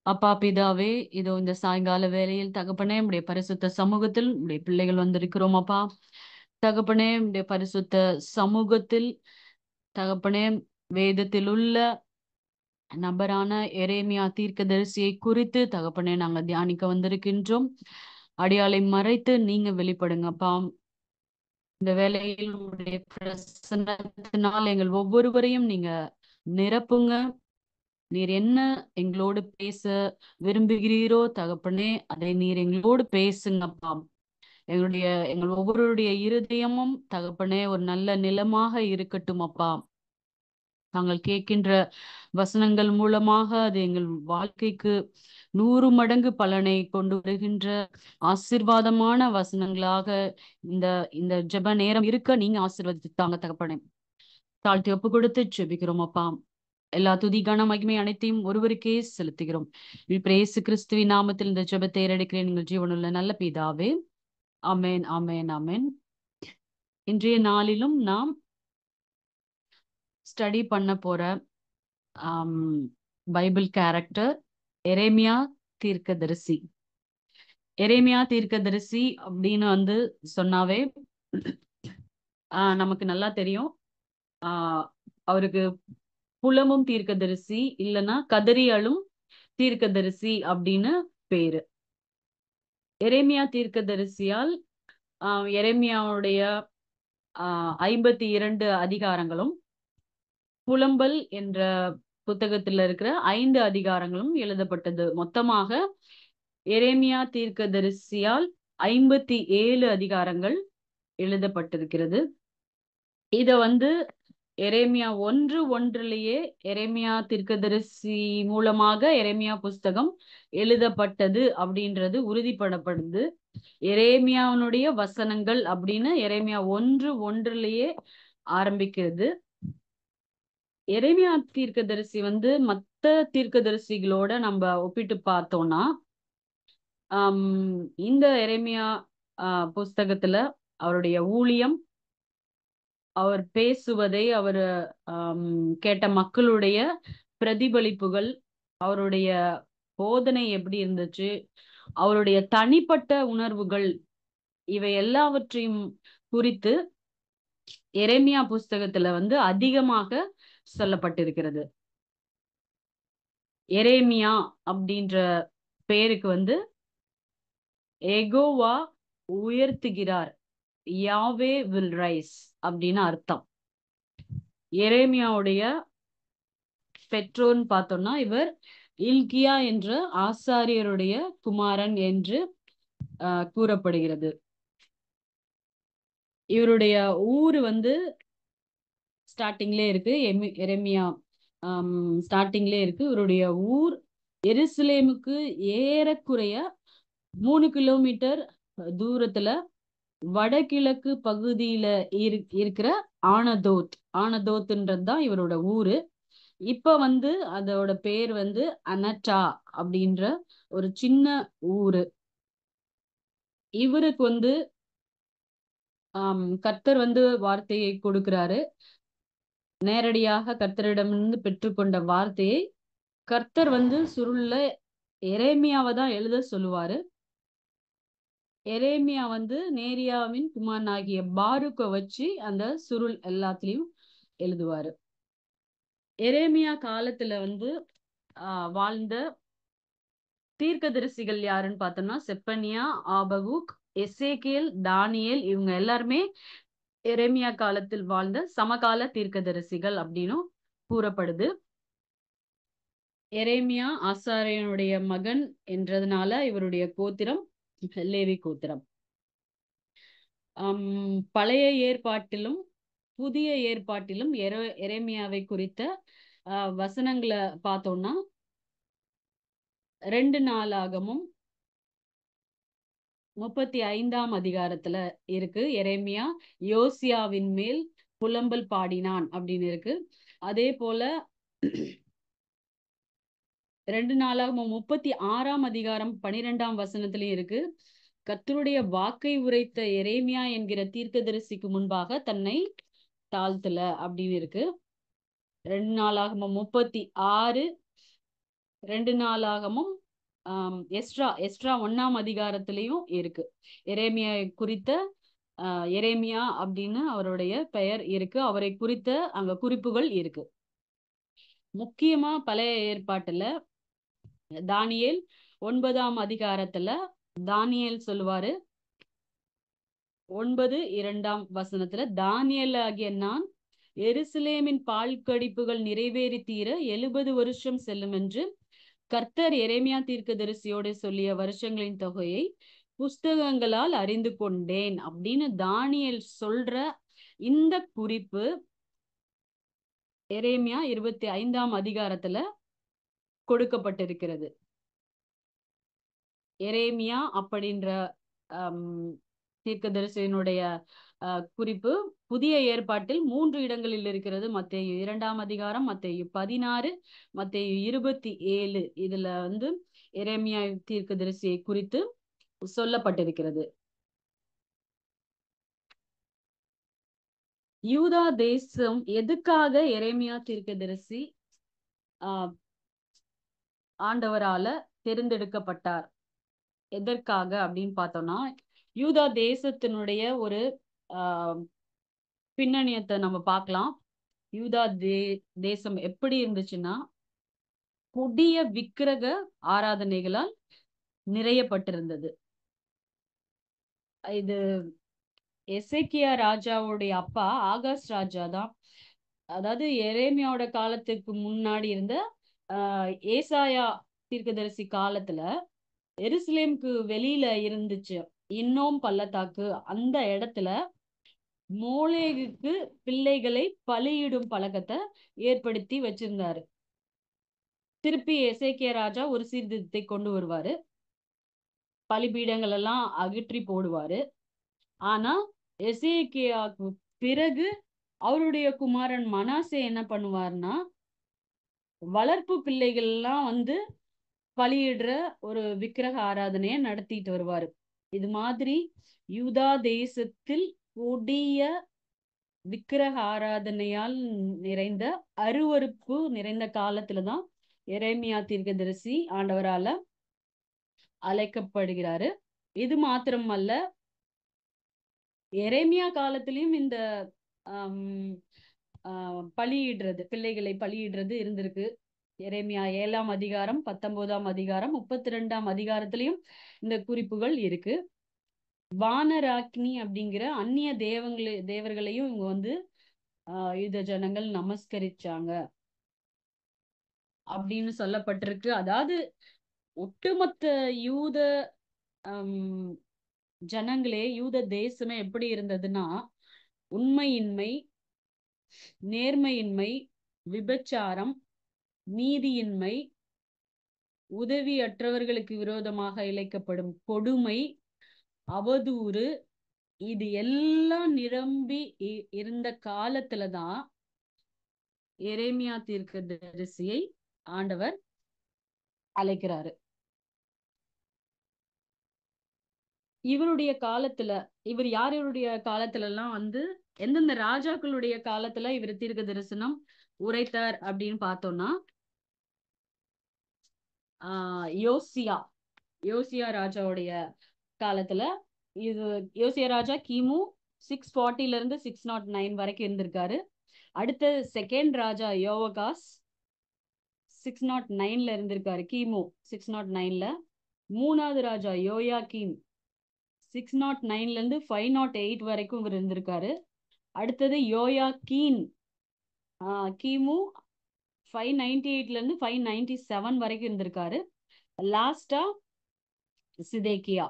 அப்பா பிதாவே, இதோ இந்த சாயங்கால வேளையில் தகப்பனே, உம்முடைய பரிசுத்த சமூகத்தில் உம்முடைய பிள்ளைகள் வந்திருக்கிறோம் அப்பா. தகப்பனே, உம்முடைய பரிசுத்த சமூகத்தில் தகப்பனே, வேதத்தில் உள்ள நபரான எரேமியா தீர்க்கதரிசியை குறித்து தகப்பனே நாங்க தியானிக்க வந்திருக்கின்றோம். அடியாளை மறைத்து நீங்க வெளிப்படுங்கப்பா. இந்த வேளையில் உம்முடைய பிரசன்னத்தினால் எங்கள் ஒவ்வொருவரையும் நீங்க நிரப்புங்க. நீர் என்ன எங்களோடு பேச விரும்புகிறீரோ தகப்பனே, அதை நீர் எங்களோடு பேசுங்கப்பா. எங்கள் ஒவ்வொருடைய இருதயமும் தகப்பனே ஒரு நல்ல நிலமாக இருக்கட்டும் அப்பா. நாங்கள் கேட்கின்ற வசனங்கள் மூலமாக அது எங்கள் வாழ்க்கைக்கு 100 மடங்கு பலனை கொண்டு வருகின்ற ஆசீர்வாதமான வசனங்களாக இந்த இந்த ஜெப நேரம் இருக்க நீங்க ஆசீர்வதித்தாங்க தகப்பனே. தாழ்த்தி ஒப்பு கொடுத்து ஜெபிக்கிறோம் அப்பா. எல்லா துதி கன மகிமை அனைத்தையும் ஒருவருக்கே செலுத்துகிறோம். இயேசு கிறிஸ்துவின் நாமத்தில் இந்த ஜெபத்தை ஏறெடுக்கிறேன் எங்கள் ஜீவனுள்ள நல்ல பிதாவே. ஆமென், ஆமென், ஆமென். இன்றைய நாளிலும் நாம் ஸ்டடி பண்ண போற ஆம், பைபிள் கேரக்டர் எரேமியா தீர்க்கதரிசி. எரேமியா தீர்க்கதரிசி அப்படின்னு சொன்னாவே நமக்கு நல்லா தெரியும். ஆஹ் அவருக்கு புலமும் தீர்க்கதரிசி இல்லைன்னா கதறியலும் தீர்க்கதரிசி அப்படின்னு பேரு. எரேமியா தீர்க்கதரிசியால் எரேமியாவுடைய 52 அதிகாரங்களும் புலம்பல் என்ற புத்தகத்துல இருக்கிற 5 அதிகாரங்களும் எழுதப்பட்டது. மொத்தமாக எரேமியா தீர்க்கதரிசியால் 57 அதிகாரங்கள் எழுதப்பட்டிருக்கிறது. இத எரேமியா 1:1 எரேமியா தீர்க்கதரிசி மூலமாக எரேமியா புஸ்தகம் எழுதப்பட்டது அப்படின்றது உறுதிப்படப்படுது. எரேமியாவுடைய வசனங்கள் அப்படின்னு எரேமியா 1:1 ஆரம்பிக்கிறது. எரேமியா தீர்க்கதரிசி மத்த தீர்க்கதரிசிகளோட நம்ம ஒப்பிட்டு பார்த்தோம்னா இந்த எரேமியா புஸ்தகத்துல அவருடைய ஊழியம், அவர் பேசுவதை அவர் கேட்ட மக்களுடைய பிரதிபலிப்புகள், அவருடைய போதனை எப்படி இருந்துச்சு, அவருடைய தனிப்பட்ட உணர்வுகள், இவை எல்லாவற்றையும் குறித்து எரேமியா புஸ்தகத்துல அதிகமாக சொல்லப்பட்டிருக்கிறது. எரேமியா அப்படின்ற பேருக்கு எகோவா உயர்த்துகிறார், யாவே வில் ரைஸ் அப்படின்னு அர்த்தம். எரேமியாவுடைய பெற்றோர்னு பார்த்தோம்னா இவர் இல்கியா என்ற ஆசாரியருடைய குமாரன் என்று கூறப்படுகிறது. இவருடைய ஊர் ஸ்டார்டிங்லே இருக்கு. எரேமியா ஸ்டார்டிங்லே இருக்கு. இவருடைய ஊர் எருசலேமுக்கு ஏறக்குறைய 3 கிலோமீட்டர் தூரத்துல வடகிழக்கு பகுதியில இருக்கிற ஆனதோத்ன்றது தான் இவரோட ஊரு. இப்ப அதோட பேர் அனட்டா அப்படின்ற ஒரு சின்ன ஊரு. இவருக்கு கர்த்தர் வார்த்தையை கொடுக்கிறாரு. நேரடியாக கர்த்தரிடமிருந்து பெற்றுக்கொண்ட வார்த்தையை கர்த்தர் சுருள்ல எரேமியாவை தான் எழுத சொல்லுவாரு. எரேமியா நேரியாவின் குமாரனாகிய பாருக்க வச்சு அந்த சுருள் எல்லாத்துலயும் எழுதுவாரு. எரேமியா காலத்துல வாழ்ந்த தீர்க்கதரிசிகள் யாருன்னு பார்த்தோம்னா செப்பனியா, ஆபகுக், எசேக்கியேல், தானியேல், இவங்க எல்லாருமே எரேமியா காலத்தில் வாழ்ந்த சமகால தீர்க்கதரிசிகள் அப்படின்னும் கூறப்படுது. எரேமியா ஆசாரியனுடைய மகன் என்றதுனால இவருடைய கோத்திரம் லேவி கோத்திரம். பழைய ஏற்பாட்டிலும் புதிய ஏற்பாட்டிலும் எரேமியாவை குறித்த வசனங்களை பார்த்தோம்னா 2 நாளாகமும் 35ஆம் அதிகாரத்துல இருக்கு. எரேமியா யோசியாவின் மேல் புலம்பல் பாடினான் அப்படின்னு இருக்கு. அதே போல 2 நாளாகமும் 36ஆம் அதிகாரம் 12ஆம் வசனத்திலயும் இருக்கு. கர்த்தருடைய வாக்கை உரைத்த எரேமியா என்கிற தீர்க்கதரிசிக்கு முன்பாக தன்னை தாழ்த்தல அப்படின்னு இருக்கு. 2 நாளாகமும் 36 2 நாளாகமும் எஸ்ட்ரா 1ஆம் அதிகாரத்திலையும் இருக்கு. எரேமியா குறித்த எரேமியா அப்படின்னு அவருடைய பெயர் இருக்கு. அவரை குறித்த அங்க குறிப்புகள் இருக்கு. முக்கியமா பழைய ஏற்பாட்டுல தானியேல் 9ஆம் அதிகாரத்துல தானியேல் சொல்லுவாரு, 9:2 வசனத்துல, தானியேல் ஆகிய நான் எருசலேமின் பால் கடிப்புகள் நிறைவேறி தீர 70 வருஷம் செல்லும் என்று கர்த்தர் எரேமியா தீர்க்கதரிசியோடு சொல்லிய வருஷங்களின் தொகையை புஸ்தகங்களால் அறிந்து கொண்டேன் அப்படின்னு தானியேல் சொல்ற இந்த குறிப்பு எரேமியா 25ஆம் அதிகாரத்துல கொடுக்கப்பட்டிருக்கிறது. எரேமியா அப்படின்ற தீர்க்கதரிசியினுடைய குறிப்பு புதிய ஏற்பாட்டில் 3 இடங்களில் இருக்கிறது. மத்தேயு 2ஆம் அதிகாரம், மத்தேயு 16, மத்தேயு 27. இதுல எரேமியா தீர்க்கதரிசியை குறித்து சொல்லப்பட்டிருக்கிறது. யூதா தேசம் எதுக்காக எரேமியா தீர்க்கதரிசி ஆண்டவரால தேர்ந்தெடுக்கப்பட்டார், எதற்காக அப்படின்னு பார்த்தோம்னா, யூதா தேசத்தினுடைய ஒரு பின்னணியத்தை நம்ம பார்க்கலாம். யூதா தேசம் எப்படி இருந்துச்சுன்னா, கொடிய விக்கிரக ஆராதனைகளால் நிறையப்பட்டிருந்தது. இது எசேக்கியா ராஜாவுடைய அப்பா ஆகாஸ் ராஜா தான். அதாவது எரேமியாவோட காலத்துக்கு முன்னாடி இருந்த ஏசாயா தீர்க்கதரிசி காலத்துல எருசலேமுக்கு வெளியில இருந்துச்சு இன்னும் பள்ளத்தாக்கு, அந்த இடத்துல மோளேகுக்கு பிள்ளைகளை பலியிடும் பழக்கத்தை ஏற்படுத்தி வச்சிருந்தாரு. திருப்பி எசேக்கியா ராஜா ஒரு சீர்திருத்தத்தை கொண்டு வருவாரு, பலிபீடங்கள் எல்லாம் அகற்றி போடுவாரு. ஆனா எசேக்கியாவுக்கு பிறகு அவருடைய குமாரன் மனாசே என்ன பண்ணுவார்னா, வளர்ப்பு பிள்ளைகள் எல்லாம் பலியிடுற ஒரு விக்கிரக ஆராதனையை நடத்திட்டு வருவாரு. இது மாதிரி யூதா தேசத்தில் கொடிய விக்கிரக ஆராதனையால் நிறைந்த அருவருப்பு நிறைந்த காலத்துலதான் எரேமியா தீர்க்கதரிசி ஆண்டவரால அழைக்கப்படுகிறாரு. இது மாத்திரமல்ல, எரேமியா காலத்திலயும் இந்த பலியிடுறது, பிள்ளைகளை பலியிடுறது இருந்திருக்கு. எரேமியா 7ஆம் அதிகாரம், 19ஆம் அதிகாரம், 32ஆம் அதிகாரத்திலையும் இந்த குறிப்புகள் இருக்கு. வானராக்னி அப்படிங்கிற அந்நிய தேவர்களையும் இவங்க யூத ஜனங்கள் நமஸ்கரிச்சாங்க அப்படின்னு சொல்லப்பட்டிருக்கு. அதாவது ஒட்டுமொத்த யூத ஜனங்களே, யூத தேசமே எப்படி இருந்ததுன்னா, உண்மையின்மை, நேர்மையின்மை, விபச்சாரம், நீதியின்மை, உதவியற்றவர்களுக்கு விரோதமாக இழைக்கப்படும் கொடுமை, அவதூறு, இது எல்லாம் நிரம்பி இருந்த காலத்துலதான் எரேமியா தீர்க்கதரிசியை ஆண்டவர் அழைக்கிறாரு. இவருடைய காலத்துல, இவர் யாருடைய காலத்துல எல்லாம் எந்தெந்த ராஜாக்களுடைய காலத்துல இவர் தீர்க்க தரிசனம் உரைத்தார் அப்படின்னு பார்த்தோம்னா, யோசியா ராஜாவுடைய காலத்துல, இது யோசியா ராஜா கிமு 640 இருந்து 609 வரைக்கும் இருந்திருக்காரு. அடுத்த செகண்ட் ராஜா யோவகாஸ் 609 இருந்திருக்காரு, கிமு 609. மூணாவது ராஜா யோயாக்கீம் 609 இருந்து 508 வரைக்கும் இவர் இருந்திருக்காரு. அடுத்தது யோயாக்கீன் கிமு 598 இருந்து 597 வரைக்கும் இருந்திருக்காரு. லாஸ்டா சிதேக்கியா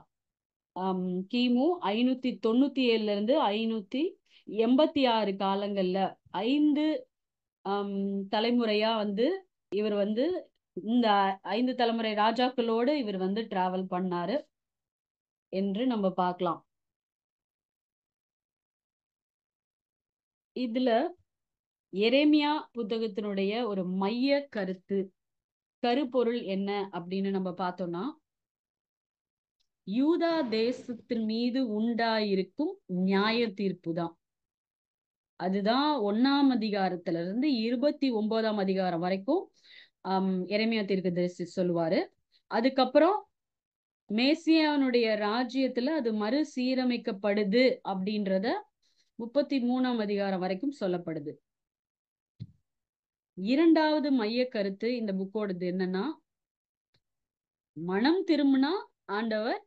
கிமு 597 இருந்து 586 காலங்கள்ல 5 தலைமுறையா இவர் இந்த 5 தலைமுறை ராஜாக்களோடு இவர் டிராவல் பண்ணாரு என்று நம்ம பார்க்கலாம். இதுல எரேமியா புத்தகத்தினுடைய ஒரு மைய கருப்பொருள் என்ன அப்படின்னு நம்ம பார்த்தோம்னா, யூதா தேசத்தின் மீது உண்டாயிருக்கும் நியாய தீர்ப்பு தான். அதுதான் 1ஆம் அதிகாரத்துல இருந்து 29ஆம் அதிகாரம் வரைக்கும் எரேமியா தீர்க்கதரிசி சொல்லுவாரு. அதுக்கப்புறம் மேசியானுடைய ராஜ்யத்துல அது மறுசீரமைக்கப்படுது அப்படின்றத 33ஆம் அதிகாரம் வரைக்கும் சொல்லப்படுது. இரண்டாவது மைய கருத்து இந்த புக்கோடது என்னன்னா, மனம் திரும்பினா ஆண்டவர்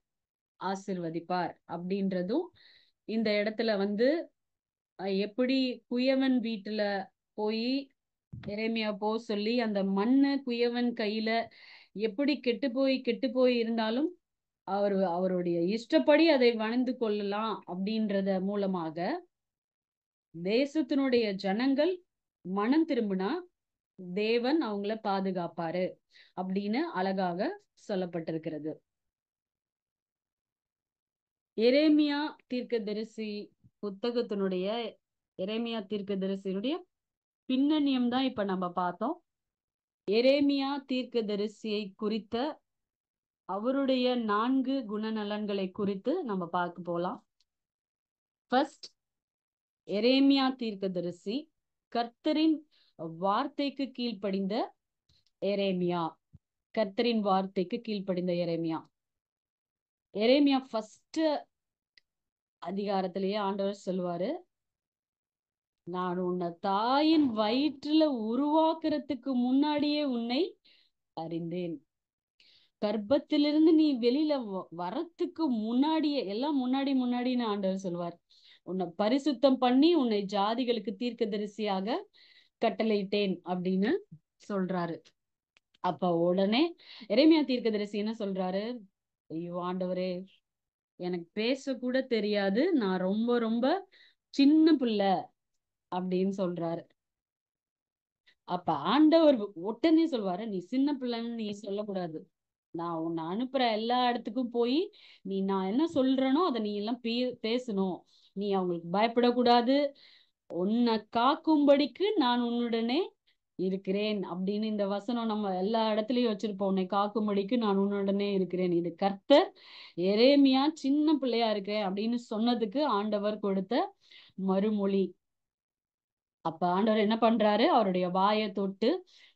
ஆசிர்வதிப்பார் அப்படின்றதும் இந்த இடத்துல வந்து எப்படி குயவன் வீட்டுல போய் எரேமியா போ சொல்லி அந்த மண்ணு குயவன் கையில எப்படி கெட்டு போய் இருந்தாலும் அவருடைய இஷ்டப்படி அதை வணைந்து கொள்ளலாம் அப்படின்றத மூலமாக தேசத்தினுடைய ஜனங்கள் மனம் திரும்பினா தேவன் அவங்கள பாதுகாப்பாரு அப்படின்னு அழகாக சொல்லப்பட்டிருக்கிறது. எரேமியா தீர்க்கதரிசி புத்தகத்தினுடைய எரேமியா தீர்க்கதரிசியினுடைய பின்னணியம் தான் இப்ப நம்ம பார்த்தோம். எரேமியா தீர்க்கதரிசியை குறித்த அவருடைய 4 குணநலன்களை குறித்து நம்ம பார்க்க போலாம். ஃபர்ஸ்ட், எரேமியா தீர்க்கதரிசி கர்த்தரின் வார்த்தைக்கு கீழ்ப்படிந்த எரேமியா. கர்த்தரின் வார்த்தைக்கு கீழ்ப்படிந்த எரேமியா. எரேமியா ஃபர்ஸ்ட் அதிகாரத்திலேயே ஆண்டவர் சொல்லுவாரு, நான் உன்னை தாயின் வயிற்றுல உருவாக்குறதுக்கு முன்னாடியே உன்னை அறிந்தேன். கர்ப்பத்திலிருந்து நீ வெளியில வரத்துக்கு முன்னாடியே, எல்லாம் முன்னாடின்னு ஆண்டவர் சொல்வார். உன்னை பரிசுத்தம் பண்ணி உன்னை ஜாதிகளுக்கு தீர்க்கதரிசியாக கட்டளையிட்டேன் அப்படின்னு சொல்றாரு. அப்ப உடனே எரேமியா தீர்க்கதரிசி என்ன சொல்றாரு, ஐயோ ஆண்டவரே, எனக்கு பேச கூட தெரியாது, நான் ரொம்ப ரொம்ப சின்ன பிள்ளை அப்படின்னு சொல்றாரு. அப்ப ஆண்டவர் உடனே சொல்வாரு, நீ சின்ன பிள்ளைன்னு நீ சொல்லக்கூடாது. நான் உன்னை அனுப்புற எல்லா இடத்துக்கும் போய் நான் என்ன சொல்றேனோ அதை நீ எல்லாம் பேசணும். நீ அவங்களுக்கு பயப்படக்கூடாது. உன்னை காக்கும்படிக்கு நான் உன்னுடனே இருக்கிறேன் அப்படின்னு இந்த வசனம் நம்ம எல்லா இடத்துலயும் வச்சிருப்போம். உன்னை காக்கும்படிக்கு நான் உன்னுடனே இருக்கிறேன். இது கர்த்தர் எரேமியா சின்ன பிள்ளையா இருக்கிறேன் அப்படின்னு சொன்னதுக்கு ஆண்டவர் கொடுத்த மறுமொழி. அப்ப ஆண்டவர் என்ன பண்றாரு, அவருடைய வாயை தொட்டு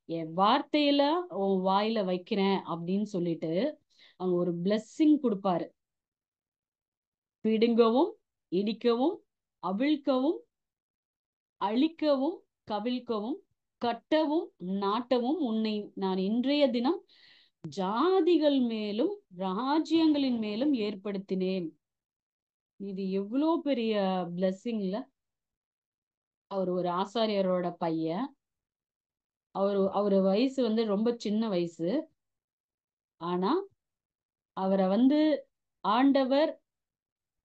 என் வார்த்தையில உன் வாயில வைக்கிறேன் அப்படின்னு சொல்லிட்டு அங்க ஒரு பிளெஸ்ஸிங் கொடுப்பாரு. பிடுங்கவும், இடிக்கவும், அவிழ்க்கவும், அழிக்கவும், கவிழ்க்கவும், கட்டவும், நாட்டவும் உன்னை நான் இன்றைய தினம் ஜாதிகள் மேலும் ராஜ்யங்களின் மேலும் ஏற்படுத்தினேன். இது எவ்வளோ பெரிய பிளெஸ்ஸிங்ல. அவர் ஒரு ஆசாரியரோட பையன். அவரு வயசு வந்து ரொம்ப சின்ன வயசு. ஆனா அவரை வந்து ஆண்டவர்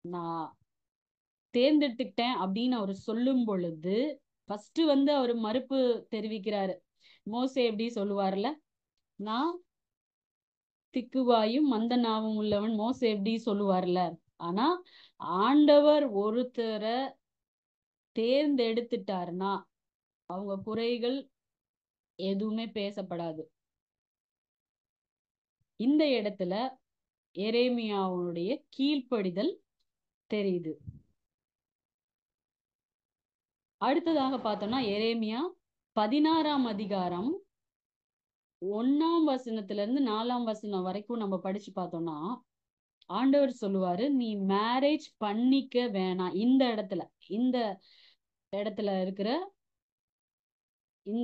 நான் தேர்ந்தெடுத்துக்கிட்டேன் அப்படின்னு அவர் சொல்லும் பொழுது ஃபர்ஸ்ட் வந்து அவர் மறுப்பு தெரிவிக்கிறாரு. மோசே எப்படி சொல்லுவார்ல, நான் திக்குவாயும் மந்த நாவும் உள்ளவன், மோசே எப்படி சொல்லுவார்ல. ஆனா ஆண்டவர் ஒருத்தரை தேர்ந்தெடுத்துட்டாருன்னா அவங்க குறைகள் எதுவுமே பேசப்படாது. இந்த இடத்துல எரேமியாவுடைய கீழ்ப்படிதல் தெரியுது. அடுத்ததாக பார்த்தோம்னா எரேமியா 16ஆம் அதிகாரம் 1ஆம் வசனத்துல இருந்து 4ஆம் வசனம் வரைக்கும் நம்ம படிச்சு பார்த்தோம்னா ஆண்டவர் சொல்லுவாரு, நீ மேரேஜ் பண்ணிக்க வேணாம். இந்த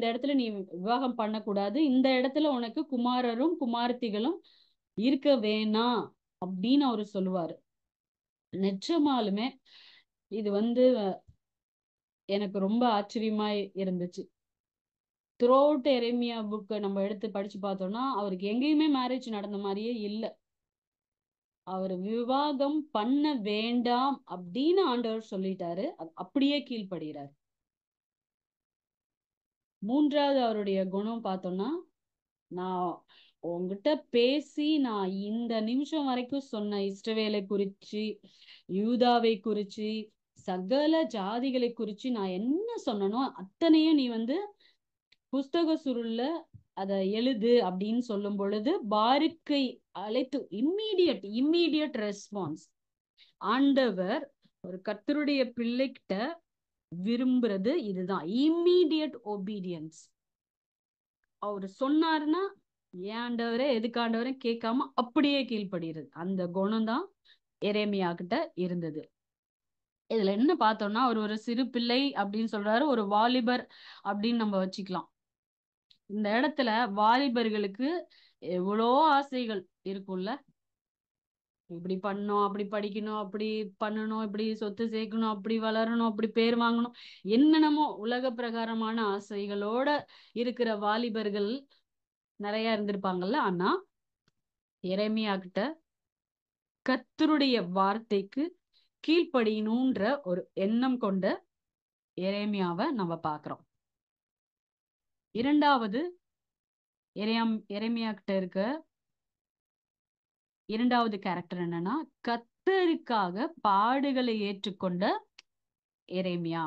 இடத்துல நீ விவாகம் பண்ணக்கூடாது. இந்த இடத்துல உனக்கு குமாரரும் குமாரத்திகளும் இருக்க வேணாம் அப்படின்னு அவரு சொல்லுவாரு. நிஜமாலுமே இது வந்து எனக்கு ரொம்ப ஆச்சரியமா இருந்துச்சு. த்ரூ அவுட் எரேமியா புக்கை நம்ம எடுத்து படிச்சு பார்த்தோம்னா அவருக்கு எங்கேயுமே மேரேஜ் நடந்த மாதிரியே இல்லை. அவர் விவாகம் பண்ண வேண்டாம் அப்படின்னு ஆண்டவர் சொல்லிட்டாரு. அப்படியே கீழ்ப்படுகிறார். மூன்றாவது அவருடைய குணம் பார்த்தோம்னா, நான் உங்ககிட்ட பேசி நான் இந்த நிமிஷம் வரைக்கும் சொன்ன இஸ்ரவேலை குறிச்சு, யூதாவை குறிச்சு, சகல ஜாதிகளை குறிச்சு நான் என்ன சொன்னனோ அத்தனையும் நீ வந்து புஸ்தக சுருள்ல அத எழுது அப்படின்னு சொல்லும் பொழுது பாருக்கை அழைத்து இம்மீடியட் ரெஸ்பான்ஸ். ஆண்டவர் ஒரு கர்த்தருடைய பிள்ளைகிட்ட விரும்புறது இதுதான், இம்மீடியட் ஒபீடியன்ஸ். அவரு சொன்னாருன்னா ஏன் ஆண்டவரே எதுக்கு ஆண்டவரே கேட்காம அப்படியே கீழ்ப்படுகிறது. அந்த குணம் தான் எரேமியா கிட்ட இருந்தது. இதுல என்ன பார்த்தோம்னா, அவர் ஒரு சிறு பிள்ளை அப்படின்னு சொல்றாரு, ஒரு வாலிபர் அப்படின்னு நம்ம வச்சுக்கலாம். இந்த இடத்துல வாலிபர்களுக்கு எவ்வளோ ஆசைகள் இருக்கும்ல. இப்படி பண்ணணும், அப்படி படிக்கணும், அப்படி பண்ணணும், இப்படி சொத்து சேர்க்கணும், அப்படி வளரணும், அப்படி பேர் வாங்கணும், என்னென்னமோ உலக பிரகாரமான ஆசைகளோட இருக்கிற வாலிபர்கள் நிறைய இருந்திருப்பாங்கல்ல. ஆனா எரேமியா கிட்ட கர்த்தருடைய வார்த்தைக்கு கீழ்ப்படியணும்ன்ற ஒரு எண்ணம் கொண்ட எரேமியாவை நம்ம பார்க்கிறோம். இரண்டாவது எரேமியா கிட்ட இருக்க இரண்டாவது கேரக்டர் என்னன்னா, கர்த்தருக்காக பாடுகளை ஏற்றுக்கொண்ட எரேமியா.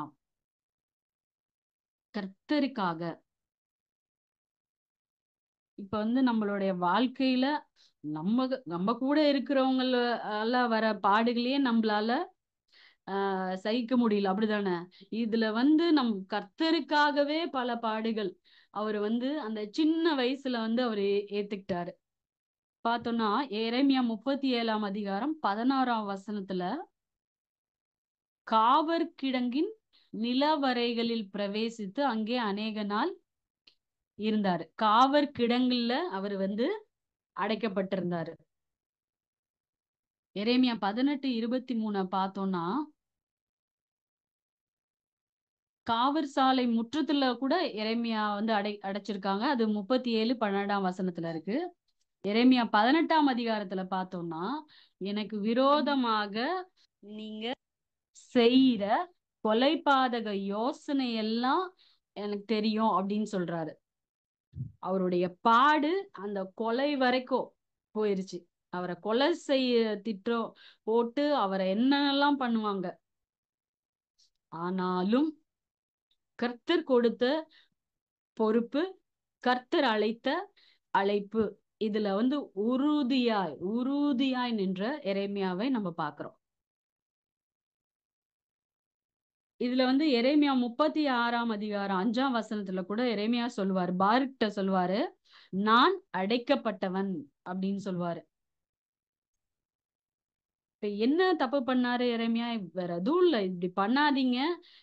கர்த்தருக்காக இப்ப வந்து நம்மளுடைய வாழ்க்கையில நம்ம கூட இருக்கிறவங்களால வர பாடுகளையே நம்மளால சகிக்க முடியல, அப்படிதானே? இதுல வந்து நம் கர்த்தருக்காகவே பல பாடுகள் அவர் வந்து அந்த சின்ன வயசுல வந்து அவர் ஏத்துக்கிட்டாரு. பார்த்தோம்னா எரேமியா 37 16 வசனத்துல, காவற் கிடங்கின் நிலவறைகளில் பிரவேசித்து அங்கே அநேக நாள் இருந்தாரு. காவற் கிடங்குல அவர் வந்து அடைக்கப்பட்டிருந்தாரு. எரேமியா 18:23 பார்த்தோம்னா, காவற் சாலை முற்றத்துல கூட எரேமியா வந்து அடைச்சிருக்காங்க. அது 37:12 வசனத்துல இருக்கு. எரேமியா 18 பார்த்தோம்னா, எனக்கு விரோதமாக நீங்க செய்யற கொலைபாதக யோசனை எல்லாம் எனக்கு தெரியும் அப்படின்னு சொல்றாரு. அவருடைய பாடு அந்த கொலை வரைக்கும் போயிருச்சு. அவரை கொலை செய்ய திட்டம் போட்டு அவரை என்னென்னலாம் பண்ணுவாங்க. ஆனாலும் கர்த்தர் கொடுத்த பொறுப்பு, கர்த்தர் அழைத்த அழைப்பு, இதுல வந்து உறுதியாய் உறுதியாய் நின்ற எரேமியாவை நம்ம பார்க்கிறோம். இதுல வந்து எரேமியா 36 வசனத்துல கூட எரேமியா சொல்லுவாரு, பாருக்கிட்ட சொல்லுவாரு, நான் அடைக்கப்பட்டவன் அப்படின்னு சொல்லுவாரு. இப்ப என்ன தப்பு பண்ணாரு எரேமியா? வேற எதுவும் இல்ல, இப்படி பண்ணாதீங்க,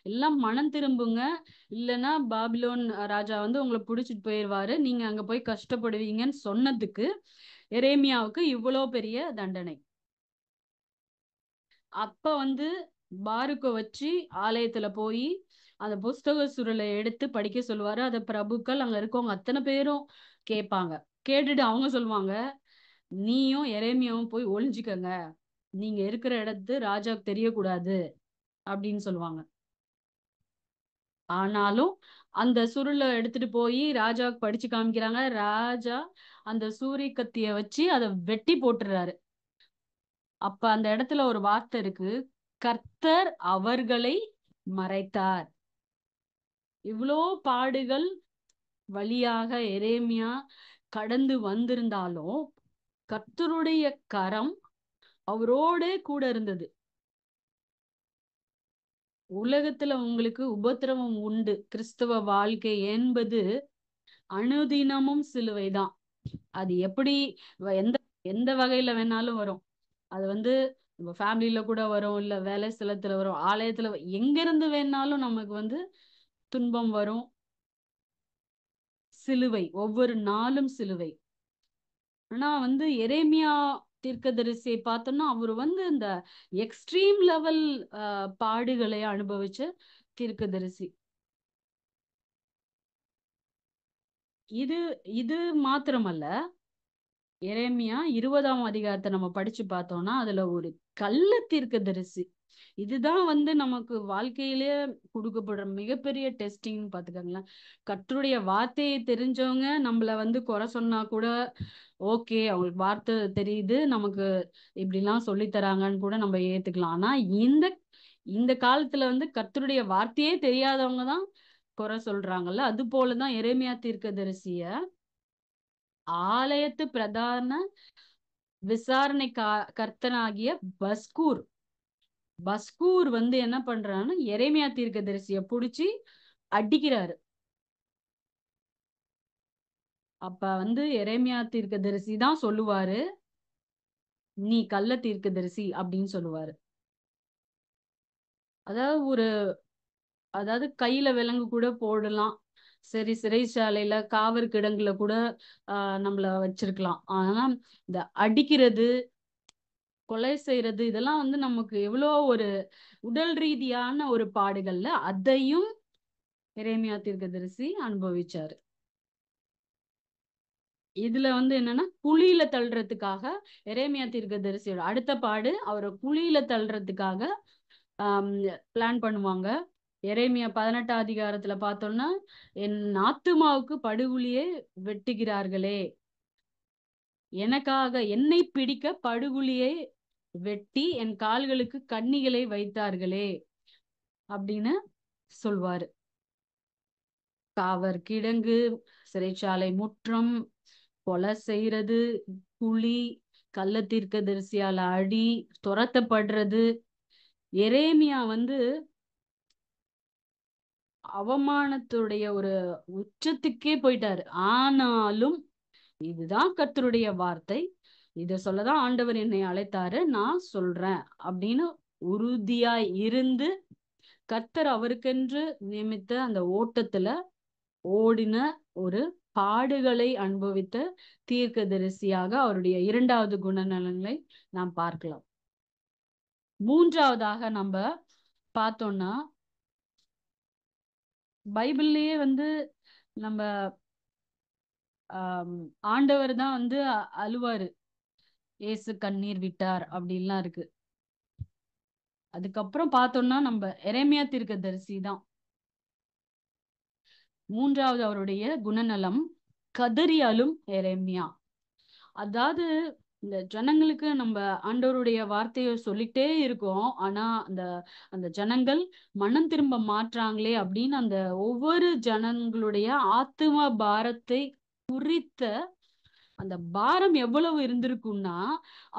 எல்லாம் மனம் திரும்புங்க, இல்லைன்னா பாபிலோன் ராஜா வந்து உங்களை புடிச்சிட்டு போயிடுவாரு, நீங்க அங்க போய் கஷ்டப்படுவீங்கன்னு சொன்னதுக்கு எரேமியாவுக்கு இவ்வளோ பெரிய தண்டனை. அப்ப வந்து பாருக்க வச்சு ஆலயத்துல போய் அந்த புஸ்தக சுருளை எடுத்து படிக்க சொல்லுவாரு. அத பிரபுக்கள் அங்க இருக்கவங்க அத்தனை பேரும் கேட்பாங்க. கேட்டுட்டு அவங்க சொல்லுவாங்க, நீயும் எரேமியாவும் போய் ஒளிஞ்சுக்கங்க, நீங்க இருக்கிற இடத்து ராஜாவுக்கு தெரியக்கூடாது அப்படின்னு சொல்லுவாங்க. ஆனாலும் அந்த சுருளை எடுத்துட்டு போய் ராஜாவுக்கு படிச்சு காமிக்கிறாங்க. ராஜா அந்த சூரிய கத்திய வச்சு அதை வெட்டி போட்டுறாரு. அப்ப அந்த இடத்துல ஒரு வார்த்தை இருக்கு, கர்த்தர் அவர்களை மறைத்தார். இவ்வளோ பாடுகள் வழியாக எரேமியா கடந்து வந்திருந்தாலும் கர்த்தருடைய கரம் அவரோட கூட இருந்தது. உலகத்துல உங்களுக்கு உபத்திரவம் உண்டு. கிறிஸ்தவ வாழ்க்கை என்பது அனுதினமும் சிலுவைதான். அது எப்படி எந்த எந்த வகையில வேணாலும் வரும். அது வந்து நம்ம ஃபேமிலியில கூட வரும், இல்ல வேலை ஸ்தலத்துல வரும், ஆலயத்துல எங்க இருந்து வேணாலும் நமக்கு வந்து துன்பம் வரும். சிலுவை, ஒவ்வொரு நாளும் சிலுவை. ஆனா வந்து எரேமியா தீர்க்கதரிசியை பார்த்தோம்னா அவரு வந்து இந்த எக்ஸ்ட்ரீம் லெவல் பாடுகளை அனுபவிச்ச தீர்க்கதரிசி. இது இது மாத்திரமல்ல, எரேமியா 20 நம்ம படிச்சு பார்த்தோம்னா அதுல ஒரு கள்ள தீர்க்கதரிசி. இதுதான் வந்து நமக்கு வாழ்க்கையிலே கொடுக்கப்படுற மிகப்பெரிய டெஸ்டிங் பாத்துக்கோங்களேன். கர்த்தருடைய வார்த்தையை தெரிஞ்சவங்க நம்மள வந்து குறை சொன்னா கூட ஓகே, அவங்களுக்கு வார்த்தை தெரியுது, நமக்கு இப்படிலாம் சொல்லி தராங்கன்னு கூட நம்ம ஏத்துக்கலாம். ஆனா இந்த இந்த காலத்துல வந்து கர்த்தருடைய வார்த்தையே தெரியாதவங்க தான் குறை சொல்றாங்கல்ல. அது போலதான் எரேமியா தீர்க்கதரிசிய ஆலயத்து பிரதான விசாரணை கர்த்தனாகிய பஸ்கூர் பஸ்கூர் வந்து என்ன பண்றான்னு எரேமியா தீர்க்கதரிசிய புடிச்சு அடிக்கிறாரு. அப்ப வந்து எரேமியா தீர்க்கதரிசி தான் சொல்லுவாரு, நீ கள்ள தீர்க்கதரிசி அப்படின்னு சொல்லுவாரு. அதாவது அதாவது கையில விலங்கு கூட போடலாம். சரி, சிறைச்சாலையில காவல் கிடங்குல கூட நம்மள வச்சிருக்கலாம். ஆனா இந்த அடிக்கிறது, கொலை செய்யறது இதெல்லாம் வந்து நமக்கு எவ்வளோ ஒரு உடல் ரீதியான ஒரு பாடுகள்ல அதையும் எரேமியா தீர்க்கதரிசி அனுபவிச்சாரு. இதுல வந்து என்னன்னா குழியில தள்ளுறதுக்காக எரேமியா தீர்க்கதரிசியோட அடுத்த பாடு அவரை குழியில தள்ளுறதுக்காக பிளான் பண்ணுவாங்க. எரேமியா 18 அதிகாரத்துல பார்த்தோம்னா, என் ஆத்துமாவுக்கு படுகுழியை வெட்டுகிறார்களே, எனக்காக என்னை பிடிக்க படுகுழியை வெட்டி என் கால்களுக்கு கண்ணிகளை வைத்தார்களே அப்படின்னு சொல்வாரு. காவற் கிடங்கு, சிறைச்சாலை முற்றம், கொலை செய்யறது, குழி, கள்ள தீர்க்கதரிசியால அடி, துரத்தப்படுறது. எரேமியா வந்து அவமானத்துடைய ஒரு உச்சத்துக்கே போயிட்டாரு. ஆனாலும் இதுதான் கர்த்தருடைய வார்த்தை, இத சொல்லதான் ஆண்டவர் என்னை அழைத்தாரு, நான் சொல்றேன் அப்படின்னு உறுதியாய் இருந்து கர்த்தர் அவருக்கென்று நியமித்த அந்த ஓட்டத்துல ஓடின ஒரு பாடுகளை அனுபவித்த தீர்க்கதரிசியாக அவருடைய இரண்டாவது குணநலன்களை நாம் பார்க்கலாம். மூன்றாவதாக நம்ம பார்த்தோம்னா, பைபிள்லயே வந்து நம்ம ஆண்டவர் தான் வந்து அழுவாரு, ஏசு கண்ணீர் விட்டார் அப்படின்லாம் இருக்கு. அதுக்கப்புறம் பார்த்தோம்னா நம்ம எரேமியா தீர்க்கதரிசி தான். மூன்றாவது அவருடைய குணநலம் கதறி அழும் எரேமியா. அதாவது இந்த ஜனங்களுக்கு நம்ம ஆண்டவருடைய வார்த்தையை சொல்லிட்டே இருக்கோம். ஆனா அந்த அந்த ஜனங்கள் மனம் திரும்ப மாற்றாங்களே அப்படின்னு அந்த ஒவ்வொரு ஜனங்களுடைய ஆத்தும பாரத்தை குறித்த அந்த பாரம் எவ்வளவு இருந்திருக்கும்னா,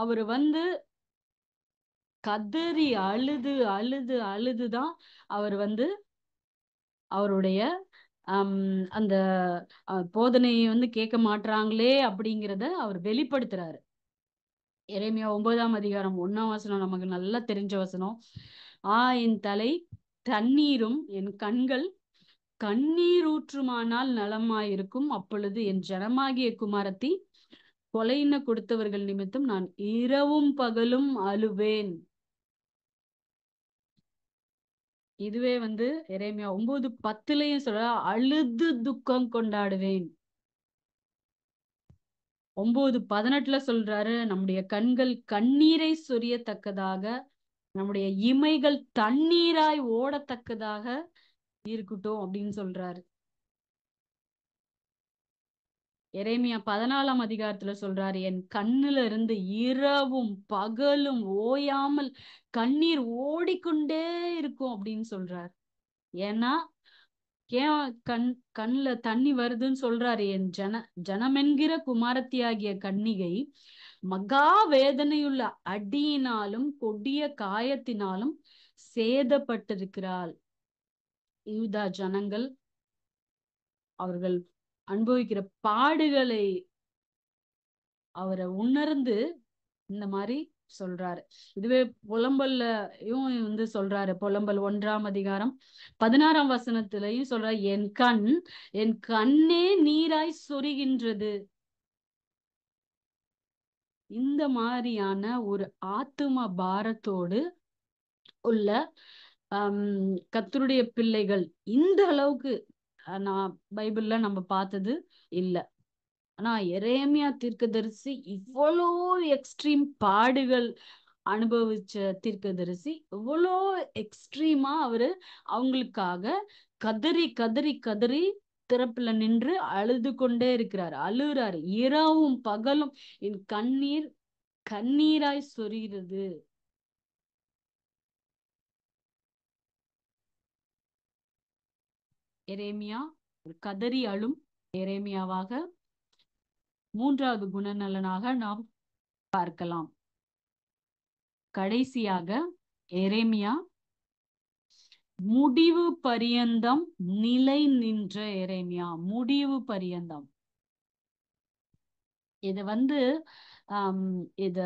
அவரு வந்து கதறி அழுது அழுது அழுதுதான் அவர் வந்து அவருடைய அந்த போதனையை வந்து கேட்க மாட்றாங்களே அப்படிங்கிறத அவர் வெளிப்படுத்துறாரு. எரேமியா 9ஆம் அதிகாரம் 1ஆம் வசனம் நமக்கு நல்லா தெரிஞ்ச வசனம். என் தலை தண்ணீரும் என் கண்கள் கண்ணீரூற்றுமானால் நலமாயிருக்கும். அப்பொழுது என் ஜனமாகிய குமாரத்தி கொலையின கொடுத்தவர்கள் நிமித்தம் நான் இரவும் பகலும் அழுவேன். இதுவே வந்து எரேமியா 9:10லயும் சொல்ற, அழுது துக்கம் கொண்டாடுவேன். 9:18 சொல்றாரு, நம்முடைய கண்கள் கண்ணீரை சொரியத்தக்கதாக, நம்முடைய இமைகள் தண்ணீராய் ஓடத்தக்கதாக இருக்கட்டும் அப்படின்னு சொல்றாரு. எரேமியா 14ஆம் அதிகாரத்துல சொல்றாரு, என் கண்ணுல இருந்து இரவும் பகலும் ஓயாமல் கண்ணீர் ஓடிக்கொண்டே இருக்கும் அப்படின்னு சொல்றாரு. ஏன்னா ஏன் கண்ணுல தண்ணி வருதுன்னு சொல்றாரு, என் ஜனமென்கிற குமாரத்தியாகிய கன்னிகை மகா வேதனையுள்ள அடியினாலும் கொடிய காயத்தினாலும் சேதப்பட்டிருக்கிறாள். யூதா ஜனங்கள் அவர்கள் அனுபவிக்கிற பாடுகளை அவரை உணர்ந்து இந்த மாதிரி சொல்றாரு. இதுவே புலம்பல்லையும் வந்து சொல்றாரு. புலம்பல் 1ஆம் அதிகாரம் 16ஆம் வசனத்திலையும் சொல்றாரு, என் கண்ணே நீராய் சொரிகின்றது. இந்த மாதிரியான ஒரு ஆத்தும பாரத்தோடு உள்ள கர்த்தருடைய பிள்ளைகள் இந்த அளவுக்கு நான் பைபிள்ல நம்ம பார்த்தது இல்ல. ஆனா எரேமியா தீர்க்கதரிசி இவ்வளோ எக்ஸ்ட்ரீம் பாடுகள் அனுபவிச்ச தீர்க்கதரிசி, இவ்வளோ எக்ஸ்ட்ரீமா அவரு அவங்களுக்காக கதறி கதறி கதறி திறப்புல நின்று அழுது கொண்டே இருக்கிறாரு, அழுறாரு. இரவும் பகலும் என் கண்ணீர் கண்ணீராய் சொரிகிறது. எரேமியா கதறி அழும் எரேமியாவாக மூன்றாவது குணநலனாக நாம் பார்க்கலாம். கடைசியாக எரேமியா முடிவு பரியந்தம் நிலை நின்ற எரேமியா. முடிவு பரியந்தம் இது வந்து ஆம், இத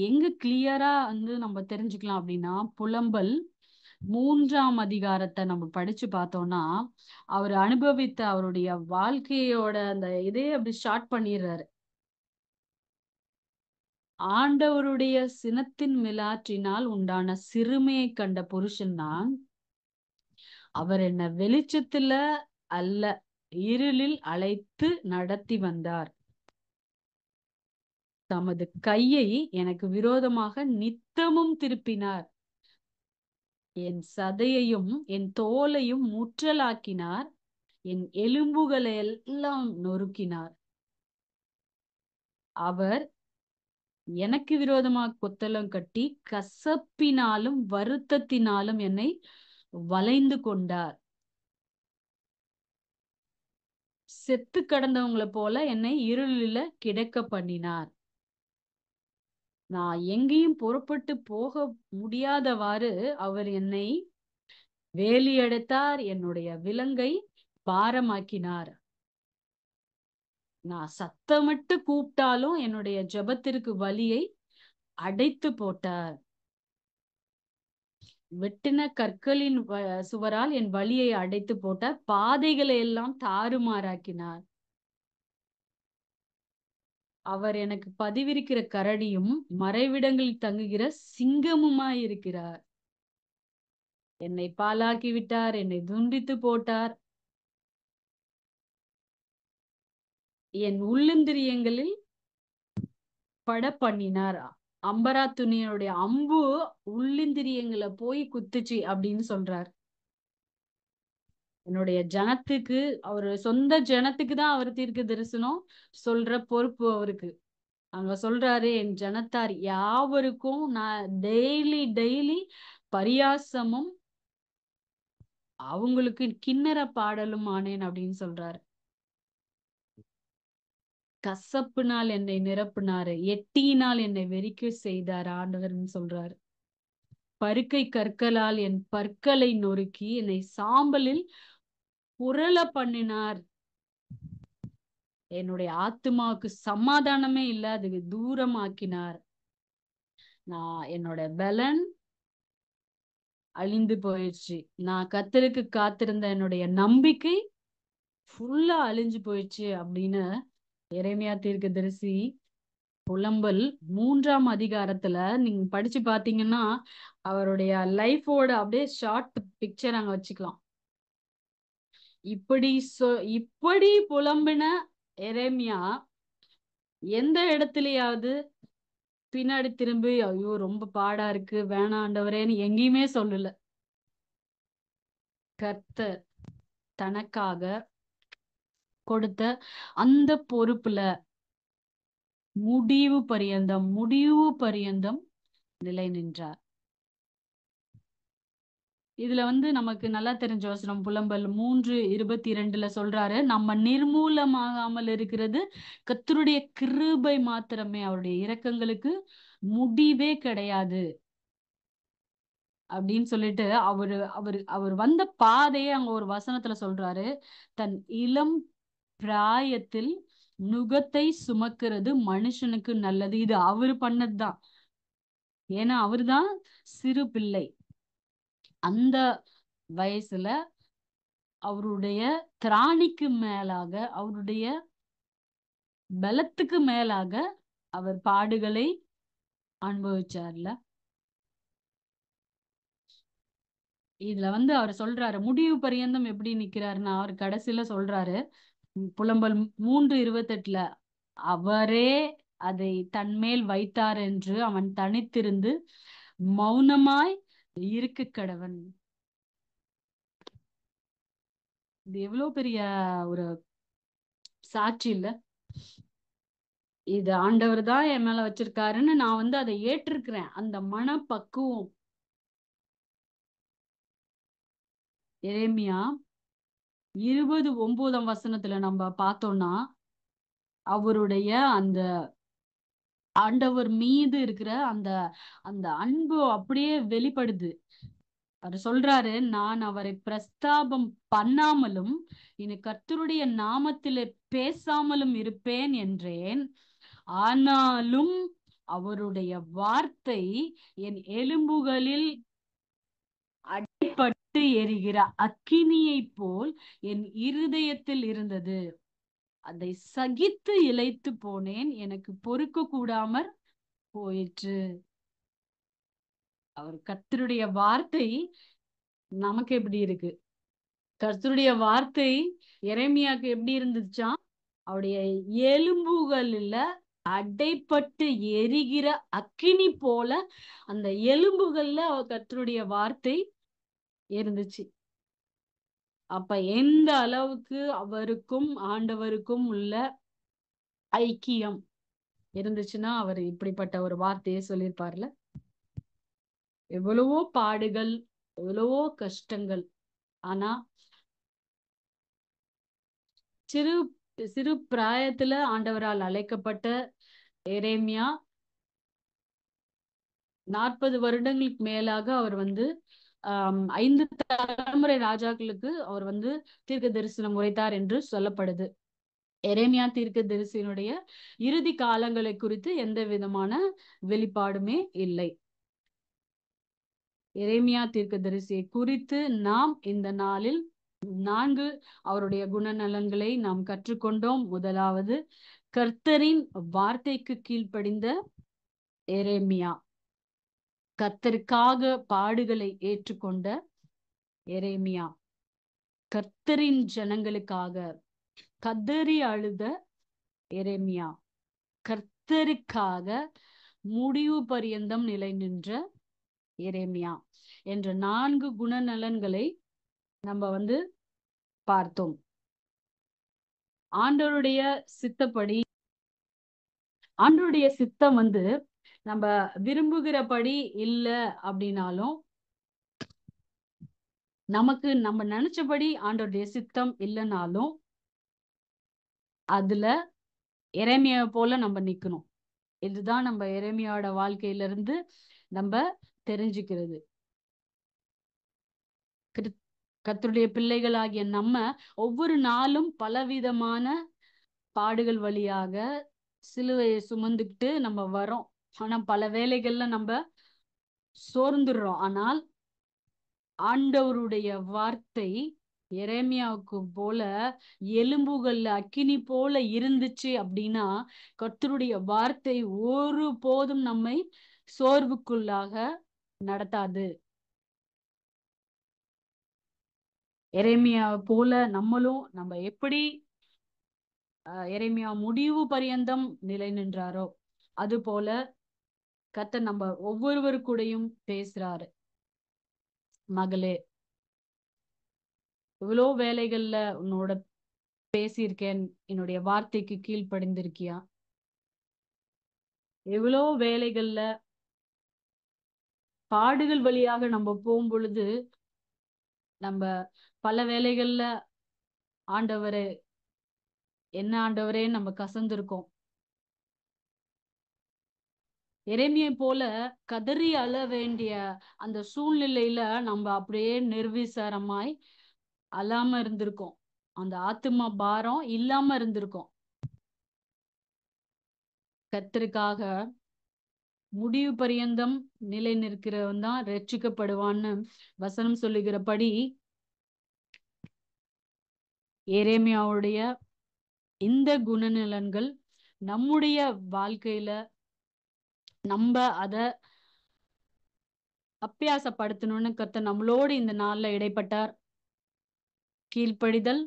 எங்க கிளியரா வந்து நம்ம தெரிஞ்சுக்கலாம் அப்படின்னா, புலம்பல் 3ஆம் அதிகாரத்தை நம்ம படிச்சு பார்த்தோம்னா, அவர் அனுபவித்த அவருடைய வாழ்க்கையோட அந்த இதே அப்படி ஸ்டார்ட் பண்ணிடுறாரு. ஆண்டவருடைய சினத்தின் மிலாற்றினால் உண்டான சிறுமையை கண்ட புருஷன் நான். அவர் என்ன வெளிச்சத்துல அல்ல, இருளில் அழைத்து நடத்தி வந்தார். தமது கையை எனக்கு விரோதமாக நித்தமும் திருப்பினார். என் சதையையும் என் தோலையும் முற்றலாக்கினார். என் எலும்புகளை எல்லாம் நொறுக்கினார். அவர் எனக்கு விரோதமாக கொத்தளம் கட்டி கசப்பினாலும் வருத்தத்தினாலும் என்னை வளைந்து கொண்டார். செத்து கடந்தவங்களை போல என்னை இருளில கிடக்க பண்ணினார். நான் எங்கேயும் புறப்பட்டு போக முடியாதவாறு அவர் என்னை வேலியடைத்தார். என்னுடைய விலங்கை பாரமாக்கினார். நான் சத்தமிட்டு கூப்பிட்டாலும் என்னுடைய ஜெபத்திற்கு வழியை அடைத்து போட்டார். வெட்டின கற்களின் சுவரால் என் வழியை அடைத்து போட்டார். பாதைகளை எல்லாம் தாறுமாறாக்கினார். அவர் எனக்கு பதிவிருக்கிற கரடியும் மறைவிடங்களில் தங்குகிற சிங்கமுமாய் இருக்கிறார். என்னை பாழாக்கி விட்டார். என்னை துண்டித்து போட்டார். என் உள்ளிந்திரியங்களில் பட பண்ணினார். அம்பரா துணியனுடைய அம்பு உள்ளிந்திரியங்களை போய் குத்துச்சு அப்படின்னு சொல்றார். என்னுடைய ஜனத்துக்கு, அவரு சொந்த ஜனத்துக்கு தான் அவர் தீர்க்க தரிசனம் சொல்ற பொறுப்பு அவருக்கு. அங்க சொல்றாரு, என் ஜனத்தார் யாவருக்கும் நான் டெய்லி டெய்லி பரியாசமும் அவங்களுக்கு கிண்ணற பாடலும் ஆனேன் அப்படின்னு சொல்றாரு. கசப்புனால் என்னை நிரப்புனாரு, எட்டியினால் என்னை வெறிக்க செய்தார் ஆண்டவர்னு சொல்றாரு. பருக்கை கற்களால் என் பற்களை நொறுக்கி என்னை சாம்பலில் புரள பண்ணினார். என்னுடைய ஆத்துமாவுக்கு சமாதானமே இல்ல, அதுக்கு தூரமாக்கினார். நான் என்னோட பலன் அழிந்து போயிடுச்சு. நான் கர்த்தருக்கு காத்திருந்த என்னுடைய நம்பிக்கை ஃபுல்லா அழிஞ்சு போயிடுச்சு அப்படின்னு எரேமியா தீர்க்கதரிசி புலம்பல் 3ஆம் அதிகாரத்துல நீங்க படிச்சு பாத்தீங்கன்னா அவருடைய லைஃபோட அப்படியே ஷார்ட் பிக்சர் அங்க வச்சுக்கலாம். இப்படி இப்படி புலம்பின எரேமியா எந்த இடத்துலயாவது பின்னாடி திரும்பி ஐயோ ரொம்ப பாடா இருக்கு வேணாம் ஆண்டவரேன்னு எங்கேயுமே சொல்லல. கர்த்தர் தனக்காக கொடுத்த அந்த பொறுப்புல முடிவு பரியந்தம் நிலை நின்றார். இதுல வந்து நமக்கு நல்லா தெரிஞ்ச வசனம் புலம்பல் 3:22 சொல்றாரு, நம்ம நிர்மூலமாகாமல் இருக்கிறது கர்த்தருடைய கிருபை மாத்திரமே, அவருடைய இரக்கங்களுக்கு முடிவே கிடையாது அப்படின்னு சொல்லிட்டு அவரு அவரு அவர் வந்த பாதையே அங்க ஒரு வசனத்துல சொல்றாரு, தன் இளம் பிராயத்தில் நுகத்தை சுமக்கிறது மனுஷனுக்கு நல்லது. இது அவரு பண்ணதுதான். ஏன்னா அவருதான் சிறு பிள்ளை. அந்த வயசுல அவருடைய திராணிக்கு மேலாக, அவருடைய பலத்துக்கு மேலாக அவர் பாடுகளை அனுபவிச்சார்ல. இதுல வந்து அவர் சொல்றாரு முடிவு பரியந்தம் எப்படி நிக்கிறாருன்னா, அவர் கடைசியில சொல்றாரு புலம்பல் 3:28 அவரே அதை தன்மேல் வைத்தார் என்று அவன் தனித்திருந்து மௌனமாய் இருக்க கடவன். இது எவ்வளவு பெரிய ஒரு சாட்சி இல்ல. இது ஆண்டவர் தான் என் மேல வச்சிருக்காருன்னு நான் வந்து அதை ஏற்றிருக்கிறேன். அந்த மனப்பக்குவம். எரேமியா 20:9 வசனத்துல நம்ம பார்த்தோம்னா அவருடைய அந்த ஆண்டவர் மீது இருக்கிற அந்த அந்த அன்பு அப்படியே வெளிப்படுது. அவர் சொல்றாரு, நான் அவரை பிரஸ்தாபம் பண்ணாமலும் இனி கர்த்தருடைய நாமத்திலே பேசாமலும் இருப்பேன் என்றேன். ஆனாலும் அவருடைய வார்த்தை என் எலும்புகளில் அடிபட்டு எரிகிற அக்கினியை போல் என் இருதயத்தில் இருந்தது. அதை சகித்து இளைத்து போனேன், எனக்கு பொறுக்க கூடாமற் போயிற்று. அவர் கர்த்தருடைய வார்த்தை நமக்கு எப்படி இருக்கு? கர்த்தருடைய வார்த்தை எரேமியாக்கு எப்படி இருந்துச்சா? அவருடைய எலும்புகள்ல அடைப்பட்டு எரிகிற அக்கினி போல அந்த எலும்புகள்ல கர்த்தருடைய வார்த்தை இருந்துச்சு. அப்ப எந்த அளவுக்கு அவருக்கும் ஆண்டவருக்கும் உள்ள ஐக்கியம் இருந்துச்சுன்னா அவர் இப்படிப்பட்ட ஒரு வார்த்தையை சொல்லியிருப்பார்ல. எவ்வளவோ பாடுகள், எவ்வளவோ கஷ்டங்கள், ஆனா சிறு சிறு பிராயத்துல ஆண்டவரால் அழைக்கப்பட்ட எரேமியா 40 வருடங்களுக்கு மேலாக அவர் 5 தலைமுறை ராஜாக்களுக்கு அவர் தீர்க்க தரிசனம் உரைத்தார் என்று சொல்லப்படுது. எரேமியா தீர்க்க தரிசனுடைய இறுதி காலங்களை குறித்து எந்த விதமான வெளிப்பாடுமே இல்லை. எரேமியா தீர்க்கதரிசியை குறித்து நாம் இந்த நாளில் 4 அவருடைய குணநலன்களை நாம் கற்றுக்கொண்டோம். முதலாவது, கர்த்தரின் வார்த்தைக்கு கீழ்ப்படிந்த எரேமியா. கர்த்தருக்காக பாடுகளை ஏற்றுக்கொண்ட எரேமியா. கர்த்தரின் ஜனங்களுக்காக கதறி அழுத எரேமியா. கர்த்தருக்காக முடிவு பரியந்தம் நிலை நின்ற எரேமியா என்ற 4 குணநலன்களை நம்ம பார்த்தோம். ஆண்டவருடைய சித்தப்படி, ஆண்டவருடைய சித்தம் நம்ம விரும்புகிறபடி இல்ல அப்படின்னாலும், நமக்கு நம்ம நினைச்சபடி ஆண்டவருடைய சித்தம் இல்லைனாலும் அதுல எரேமியா போல நம்ம நிக்கணும். இதுதான் நம்ம எரேமியாவோட வாழ்க்கையில இருந்து நம்ம தெரிஞ்சுக்கிறது. கர்த்தருடைய பிள்ளைகளாகிய நம்ம ஒவ்வொரு நாளும் பலவிதமான பாடுகள் வழியாக சிலுவையை சுமந்துக்கிட்டு நம்ம வரோம். ஆனா பல வேளைகள்ல நம்ம சோர்ந்துடுறோம். ஆனால் ஆண்டவருடைய வார்த்தை எரேமியாவுக்கு போல எலும்புகள்ல அக்கினி போல இருந்துச்சு அப்படின்னா, கர்த்தருடைய வார்த்தை ஒரு போதும் நம்மை சோர்வுக்குள்ளாக நடத்தாது. எரேமியா போல நம்மளும் நம்ம எப்படி எரேமியா முடிவு பரியந்தம் நிலை நின்றாரோ அது போல கர்த்தர் நம்ம ஒவ்வொருவரு கூடயும் பேசுறாரு. மகளே, இவ்வளோ வேலைகள்ல உன்னோட பேசியிருக்கேன், என்னுடைய வார்த்தைக்கு கீழ்ப்படிந்திருக்கியா? எவ்வளோ வேலைகள்ல பாடுகள் வழியாக நம்ம போகும் பொழுது நம்ம பல வேலைகள்ல ஆண்டவரே என்ன ஆண்டவரே நம்ம கசந்திருக்கோம். எரேமியை போல கதறி அழ வேண்டிய அந்த சூழ்நிலையில நம்ம அப்படியே நிர்விசாரமாய் அழாம இருந்திருக்கோம். அந்த ஆத்தும பாரம் இல்லாம இருந்திருக்கோம். கர்த்தருக்காக முடிவு பரியந்தம் நிலை நிற்கிறவன் தான் ரட்சிக்கப்படுவான்னு வசனம் சொல்லுகிறபடி எரேமியாவுடைய இந்த குணநலன்கள் நம்முடைய வாழ்க்கையில நம்ம அத அப்பியாசப்படுத்தணும்னு கர்த்தர் நம்மளோடு இந்த நாள்ல இடைப்பட்டார். கீழ்ப்படிதல்,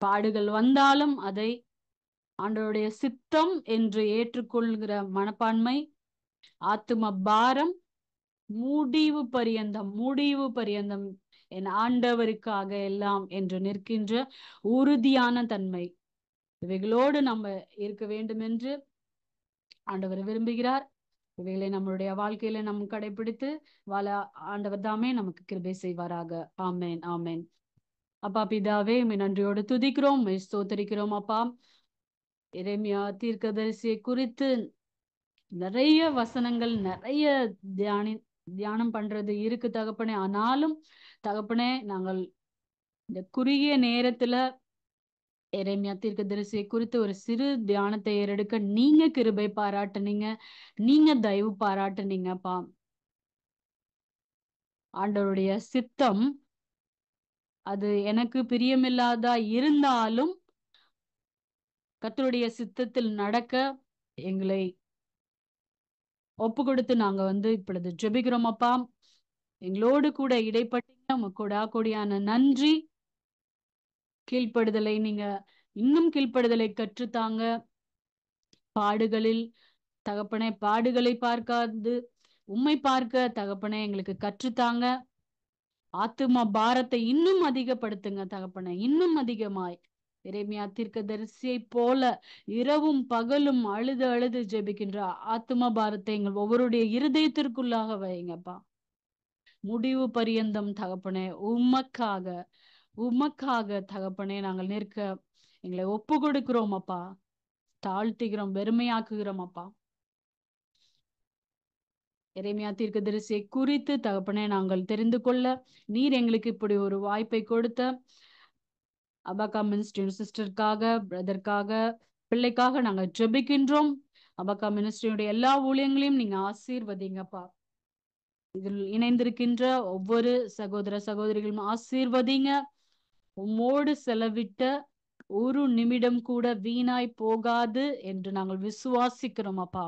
பாடுகள் வந்தாலும் அதை ஆண்டவருடைய சித்தம் என்று ஏற்றுக்கொள்கிற மனப்பான்மை, ஆத்தும பாரம், முடிவு பரியந்தம் என் ஆண்டவருக்காக எல்லாம் என்று நிற்கின்ற உறுதியான தன்மை, இவைகளோடு நம்ம இருக்க வேண்டும் என்று ஆண்டவர் விரும்புகிறார். இவைகளை நம்மளுடைய வாழ்க்கையில நம்ம கடைபிடித்து வாழ ஆண்டவர் தாமே நமக்கு கிருபை செய்வாராக. ஆமேன், ஆமேன். அப்பா பிதாவே, நன்றியோடு துதிக்கிறோம், ஸ்தோத்தரிக்கிறோம். அப்பா, எரேமியா தீர்க்கதரிசியை குறித்து நிறைய வசனங்கள், நிறைய தியானம் பண்றது இருக்கு தகப்பனே. ஆனாலும் தகப்பனே, நாங்கள் இந்த குறுகிய நேரத்துல எரேமியா தீர்க்கதரிசியை குறித்து ஒரு சிறு தியானத்தை ஏறெடுக்க நீங்க கிருபை பாராட்டுனீங்க, நீங்க தயவு பாராட்டுனீங்கப்பா. ஆண்டவருடைய சித்தம் அது எனக்கு பிரியமில்லாதா இருந்தாலும் கர்த்தருடைய சித்தத்தில் நடக்க எங்களை ஒப்பு கொடுத்து நாங்க இப்பொழுது ஜெபிக்கிறோம் அப்பா. எங்களோடு கூட இடைப்பட்டீங்க, உமக்கு கொடியான நன்றி. கீழ்ப்படுதலை நீங்க இன்னும் கீழ்ப்படுதலை கற்றுத்தாங்க. பாடுகளில் தகப்பனே, பாடுகளை பார்க்காது உம்மை பார்க்க தகப்பனே எங்களுக்கு கற்றுத்தாங்க. ஆத்தும பாரத்தை இன்னும் அதிகப்படுத்துங்க தகப்பனே, இன்னும் அதிகமாய். எரேமியா தீர்க்கதரிசியை போல இரவும் பகலும் அழுது அழுது ஜெபிக்கின்ற ஆத்தும பாரத்தை எங்கள் ஒவ்வொருடைய இருதயத்திற்குள்ளாக வைங்கப்பா. முடிவு பரியந்தம் தகப்பனே உமக்காக உமக்காக தகப்பனே நாங்கள் நிற்க எங்களை ஒப்பு கொடுக்கிறோம் அப்பா. தாழ்த்துகிறோம், வெறுமையாக்குகிறோம் அப்பா. எரேமியா தீர்க்கதரிசியை குறித்து தகப்பனே நாங்கள் தெரிந்து கொள்ள நீர் எங்களுக்கு இப்படி ஒரு வாய்ப்பை கொடுத்த அபாகா மினிஸ்ட்ரி சிஸ்டருக்காக, பிரதருக்காக, பிள்ளைக்காக நாங்கள் ஜெபிக்கின்றோம். அபாகா மினிஸ்ட்ரியுடைய எல்லா ஊழியங்களையும் நீங்க ஆசீர்வதிங்கப்பா. இதில் இணைந்திருக்கின்ற ஒவ்வொரு சகோதர சகோதரிகளும் ஆசீர்வதிங்க. உம்மோடு செலவிட்ட ஒரு நிமிடம் கூட வீணாய் போகாது என்று நாங்கள் விசுவாசிக்கிறோம் அப்பா.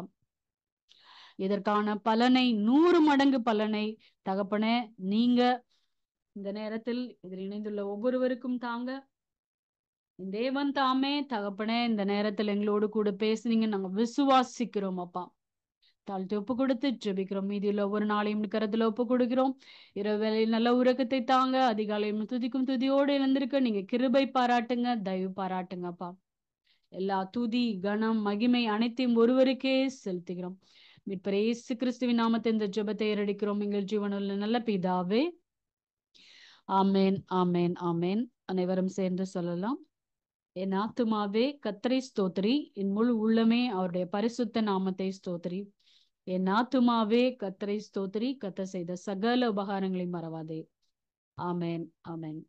இதற்கான பலனை 100 மடங்கு பலனை தகப்பனே நீங்க இந்த நேரத்தில் இதில் இணைந்துள்ள ஒவ்வொருவருக்கும் தாங்க. தேவன் தாமே தகப்பனே இந்த நேரத்தில் எங்களோடு கூட பேசுனீங்க, நாங்க விசுவாசிக்கிறோம் அப்பா. தாழ்த்தி ஒப்பு கொடுத்து ஜெபிக்கிறோம். மீதியில் ஒவ்வொரு நாளையும் கரத்துல ஒப்பு கொடுக்கிறோம். இரவு வேளையில் நல்ல உறக்கத்தை தாங்க. அதிகாலையும் துதிக்கும் துதியோடு எழுந்திருக்க நீங்க கிருபை பாராட்டுங்க, தயவு பாராட்டுங்கப்பா. எல்லா துதி கனம் மகிமை அனைத்தையும் ஒருவருக்கே செலுத்துகிறோம். மீட்பர் இயேசு கிறிஸ்துவின் நாமத்தை இந்த ஜெபத்தை ஏறெடுக்கிறோம் எங்கள் ஜீவனுள்ள நல்ல பிதாவே. ஆமேன், ஆமேன், ஆமேன். அனைவரும் சேர்ந்து சொல்லலாம். என் ஆத்துமாவே கர்த்தரை ஸ்தோத்திரி, என் முழு உள்ளமே அவருடைய பரிசுத்த நாமத்தை ஸ்தோத்திரி. என் ஆத்துமாவே கர்த்தரை ஸ்தோத்திரி, கர்த்தர் செய்த சகல உபகாரங்களை மறவாதே. ஆமேன், ஆமேன்.